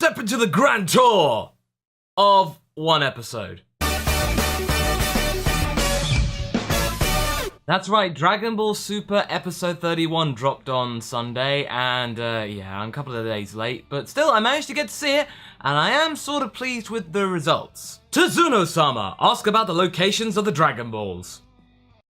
step into the grand tour of one episode. That's right, Dragon Ball Super episode 31 dropped on Sunday, and yeah, I'm a couple of days late, but still, I managed to get to see it, and I am sort of pleased with the results. Tsuno-sama, ask about the locations of the Dragon Balls.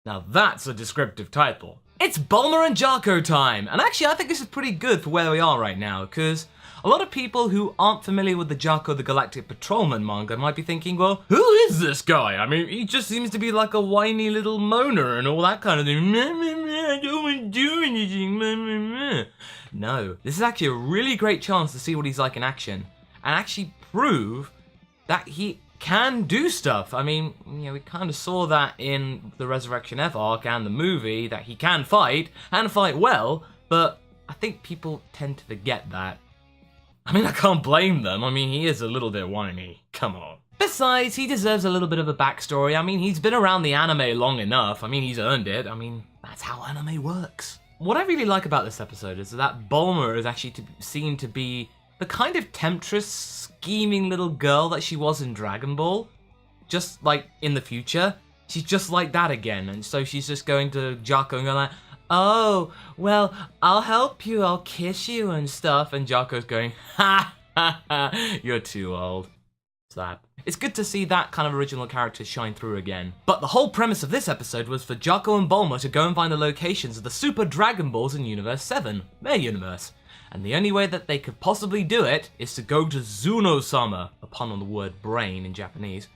Now that's a descriptive title. It's Bulma and JAC-O time, and actually I think this is pretty good for where we are right now, because a lot of people who aren't familiar with the JAC-O the Galactic Patrolman manga might be thinking, well, who is this guy? I mean, he just seems to be like a whiny little moaner and all that kind of thing. I don't want to do anything. No, this is actually a really great chance to see what he's like in action and actually prove that he can do stuff. I mean, you know, we kind of saw that in the Resurrection F arc and the movie, that he can fight and fight well, but I think people tend to forget that. I mean, I can't blame them. I mean, he is a little bit whiny. Come on. Besides, he deserves a little bit of a backstory. I mean, he's been around the anime long enough. I mean, he's earned it. I mean, that's how anime works. What I really like about this episode is that Bulma is actually seen to be the kind of temptress, scheming little girl that she was in Dragon Ball. Just like in the future, she's just like that again. And so she's just going to JAC-O and going like, oh, well, I'll help you, I'll kiss you and stuff. And JAC-O's going, ha ha ha, you're too old. Slap. It's good to see that kind of original character shine through again. But the whole premise of this episode was for JAC-O and Bulma to go and find the locations of the Super Dragon Balls in Universe 7, their universe. And the only way that they could possibly do it is to go to Tsuno-sama, a pun on the word brain in Japanese,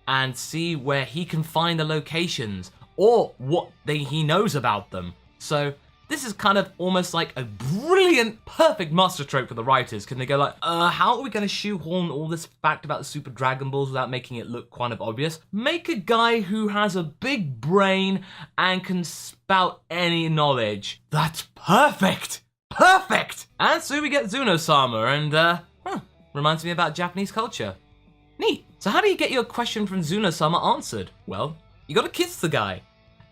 and see where he can find the locations or what he knows about them. So this is kind of almost like a brilliant, perfect masterstroke for the writers. Can they go like, how are we going to shoehorn all this fact about the Super Dragon Balls without making it look kind of obvious? Make a guy who has a big brain and can spout any knowledge. That's perfect! Perfect! And so we get Tsuno-sama, and reminds me about Japanese culture. Neat. So how do you get your question from Tsuno-sama answered? Well, you gotta kiss the guy.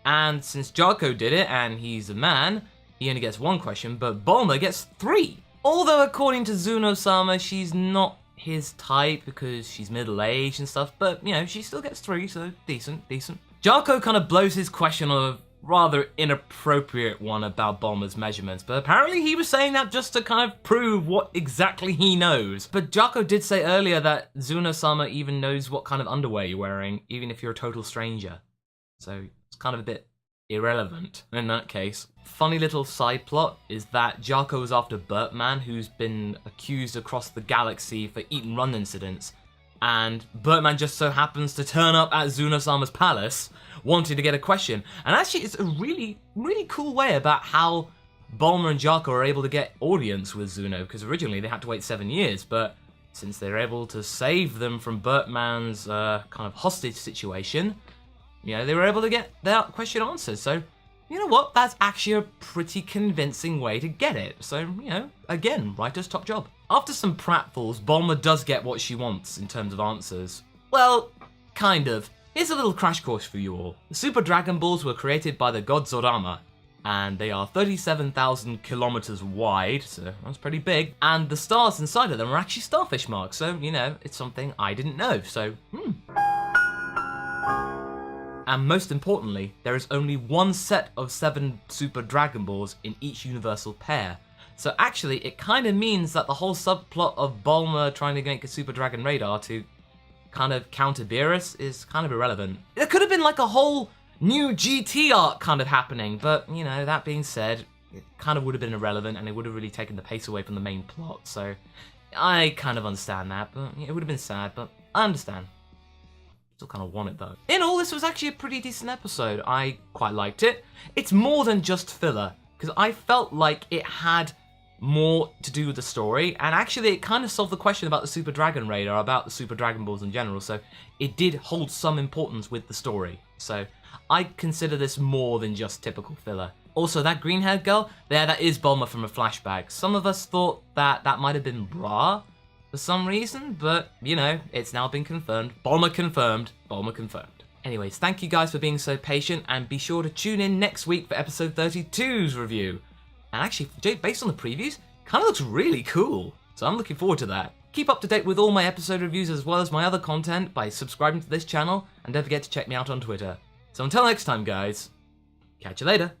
And since JAC-O did it, and he's a man, he only gets one question, but Bulma gets 3. Although according to Tsuno-sama, she's not his type because she's middle-aged and stuff, but, you know, she still gets 3, so decent. JAC-O kind of blows his question on a rather inappropriate one about Bulma's measurements, but apparently he was saying that just to kind of prove what exactly he knows. But JAC-O did say earlier that Tsuno-sama even knows what kind of underwear you're wearing, even if you're a total stranger. So it's kind of a bit irrelevant in that case. Funny little side plot is that JAC-O is after Bertman, who's been accused across the galaxy for eat-and-run incidents, and Bertman just so happens to turn up at Tsuno-sama's palace wanting to get a question. And actually it's a really, really cool way about how Bulma and JAC-O are able to get audience with Tsuno, because originally they had to wait 7 years, but since they're able to save them from Bertman's kind of hostage situation, you know, they were able to get their question answered. So, you know what? That's actually a pretty convincing way to get it. So, you know, again, writer's top job. After some pratfalls, Bulma does get what she wants in terms of answers. Well, kind of. Here's a little crash course for you all. The Super Dragon Balls were created by the god Zorama, and they are 37,000 kilometers wide, so that's pretty big. And the stars inside of them are actually starfish marks, so, you know, it's something I didn't know, so, And most importantly, there is only one set of 7 Super Dragon Balls in each universal pair. So actually, it kind of means that the whole subplot of Bulma trying to make a Super Dragon radar to kind of counter Beerus is kind of irrelevant. There could have been like a whole new GT arc kind of happening, but, you know, that being said, it kind of would have been irrelevant and it would have really taken the pace away from the main plot. So I kind of understand that, but it would have been sad, but I understand. Still kind of want it though. In all, this was actually a pretty decent episode. I quite liked it. It's more than just filler, because I felt like it had more to do with the story, and actually it kind of solved the question about the Super Dragon Radar, about the Super Dragon Balls in general, so it did hold some importance with the story. So I consider this more than just typical filler. Also, that green-haired girl, that is Bulma from a flashback. Some of us thought that that might have been Bra for some reason, but, you know, it's now been confirmed. Bulma confirmed. Bulma confirmed. Anyways, thank you guys for being so patient, and be sure to tune in next week for episode 32's review. And actually, based on the previews, kind of looks really cool. So I'm looking forward to that. Keep up to date with all my episode reviews as well as my other content by subscribing to this channel, and don't forget to check me out on Twitter. So until next time, guys, catch you later.